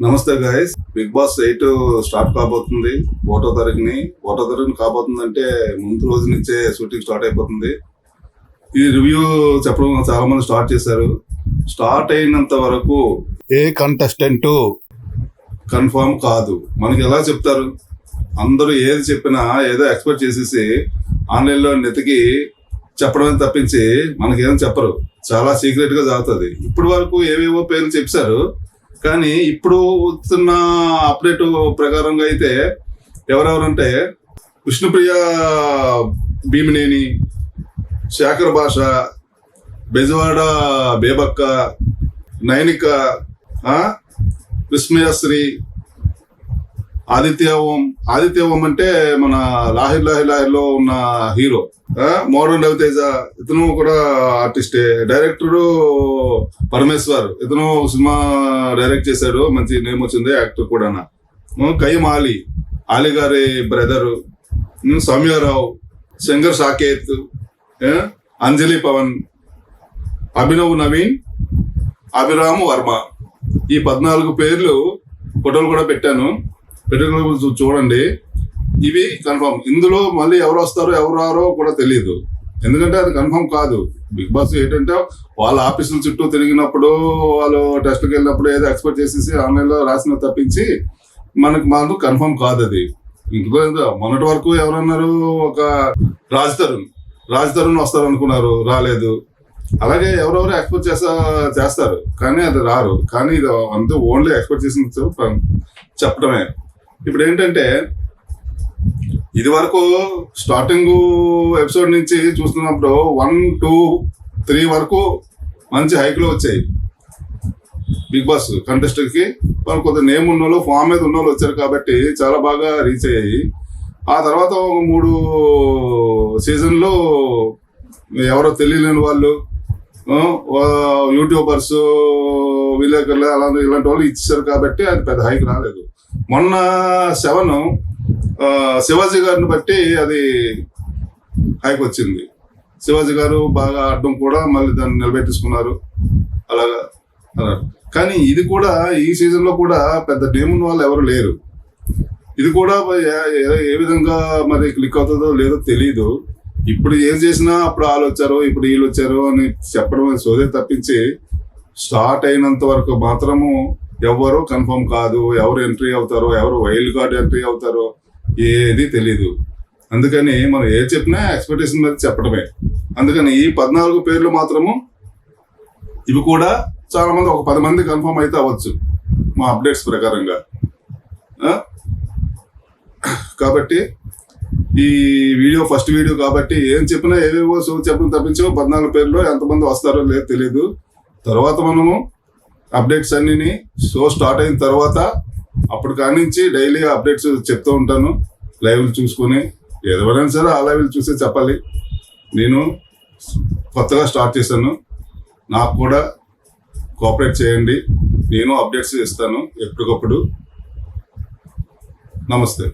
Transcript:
నమస్తే guys. Big boss 8 start కాబోతుంది. ఒకటో తారీఖుని కాబోతుందంటే ముందు రోజు నుంచే షూటింగ్ స్టార్ట్ అయిపోతుంది. ఈ రివ్యూ చెప్పడం చాలా మంది స్టార్ట్ చేశారు. స్టార్ట్ అయినంత వరకు ఏ కంటెస్టెంట్ కన్ఫర్మ్ కాదు. మనకి ఎలా చెప్తారు? అందరూ ఏది చెప్పినా ఏదో ఎక్స్పెక్ట్ చేసేసి ఆన్లైన్లో నెతికి చెప్పడమే తప్పించి మనకేం చెప్పరు. చాలా సీక్రెట్ గా జరుగుతుంది. ఇప్పటి వరకు ఏవేవో పేర్లు చెప్పారు, కానీ ఇప్పుడు వస్తున్న అప్డేట్ ప్రకారంగా అయితే ఎవరెవరంటే విష్ణుప్రియ, భీమినేని, శేఖర్ భాష, బెజవాడ బేబక్క, నైనిక, విస్మయశ్రీ, ఆదిత్య ఓం అంటే మన లాహిర్లో ఉన్న హీరో, మోడర్న్ రవితేజ, ఇతను కూడా ఆర్టిస్టే. డైరెక్టరు పరమేశ్వర్, ఇతను సినిమా డైరెక్ట్ చేశాడు, మంచి నేమ్ వచ్చింది. యాక్టర్ కూడా కయ్యం ఆలీ గారి బ్రదరు, సౌమ్యారావు, శంకర్ సాకేత్, అంజలి పవన్, అభినవ్ నవీన్, అభిరామ్ వర్మ. ఈ 14 పేర్లు ఫోటోలు కూడా పెట్టాను, చూడండి. ఇవి కన్ఫర్మ్. ఇందులో మళ్ళీ ఎవరు వస్తారో ఎవరు రారో కూడా తెలియదు, ఎందుకంటే అది కన్ఫర్మ్ కాదు. బిగ్ బాస్ ఏంటంటే వాళ్ళ ఆఫీసుల చుట్టూ తిరిగినప్పుడు, వాళ్ళు టెస్ట్కి వెళ్ళినప్పుడు ఏదో ఎక్స్పెక్ట్ చేసేసి ఆన్లైన్లో రాసిన తప్పించి మనకు మాత్రం కన్ఫర్మ్ కాదు అది. ఇంకో మొన్నటి వరకు ఎవరన్నారు, ఒక రాజ్ తరుణ్ వస్తారు అనుకున్నారు, రాలేదు. అలాగే ఎవరెవరు ఎక్స్పెక్ట్ చేస్తారు కానీ అది రారు. కానీ ఇది అంతా ఓన్లీ ఎక్స్పెక్ట్ చేసిన చెప్పడమే. ఇప్పుడు ఏంటంటే ఇది వరకు స్టార్టింగ్ ఎపిసోడ్ నుంచి చూస్తున్నప్పుడు 1, 2, 3 వరకు మంచి హైక్లో వచ్చాయి బిగ్ బాస్ కంటెస్టెంట్కి. వాళ్ళు కొంత నేమ్ ఉన్న వాళ్ళు, ఫామ్ మీద ఉన్న వాళ్ళు వచ్చారు కాబట్టి చాలా బాగా రీచ్ అయ్యాయి. ఆ తర్వాత ఒక 3 సీజన్లు ఎవరో తెలియలేని వాళ్ళు, యూట్యూబర్స్, విలేకరులు, ఇలాంటి వాళ్ళు ఇచ్చారు కాబట్టి అది పెద్ద హైక్ రాలేదు. మొన్న 7 శివాజీ గారిని బట్టి అది హైక్ వచ్చింది. శివాజీ గారు బాగా ఆడడం కూడా మళ్ళీ దాన్ని నిలబెట్టుకున్నారు అలాగా అన్నారు. కానీ ఇది కూడా ఈ సీజన్ లో కూడా పెద్ద నేమ్ ఉన్న వాళ్ళు ఎవరు లేరు. ఇది కూడా ఏ విధంగా మరి క్లిక్ అవుతుందో లేదో తెలీదు. ఇప్పుడు ఏం చేసినా అప్పుడు వాళ్ళు వచ్చారు, ఇప్పుడు వీళ్ళు వచ్చారు అని చెప్పడం సోదే తప్పించి స్టార్ట్ అయినంత వరకు మాత్రము ఎవరు కన్ఫర్మ్ కాదు. ఎవరు ఎంట్రీ అవుతారో, ఎవరు వైల్డ్ కార్డ్ ఎంట్రీ అవుతారో ఏది తెలీదు. అందుకని మనం ఏది చెప్పినా ఎక్స్పెక్టేషన్ మీద చెప్పడమే. అందుకని ఈ 14 పేర్లు మాత్రము ఇవి కూడా చాలా మంది, ఒక 10 మంది కన్ఫర్మ్ అయితే అవ్వచ్చు మా అప్డేట్స్ ప్రకారంగా. కాబట్టి ఈ వీడియో ఫస్ట్ వీడియో కాబట్టి ఏం చెప్పినా ఏవేవో షో చెప్పడం తప్పించి 14 పేర్లు ఎంతమంది వస్తారో లేదు తెలీదు. తర్వాత మనము అప్డేట్స్ అన్నిని షో స్టార్ట్ అయిన తర్వాత అప్పుడు కానించి డైలీ అప్డేట్స్ చెప్తూ ఉంటాను. లైవ్లు చూసుకుని ఎవరైనా సరే ఆ లైవ్లు చూసే చెప్పాలి. నేను కొత్తగా స్టార్ట్ చేశాను, నాకు కూడా కోఆపరేట్ చేయండి. నేను అప్డేట్స్ ఇస్తాను ఎప్పటికప్పుడు. నమస్తే.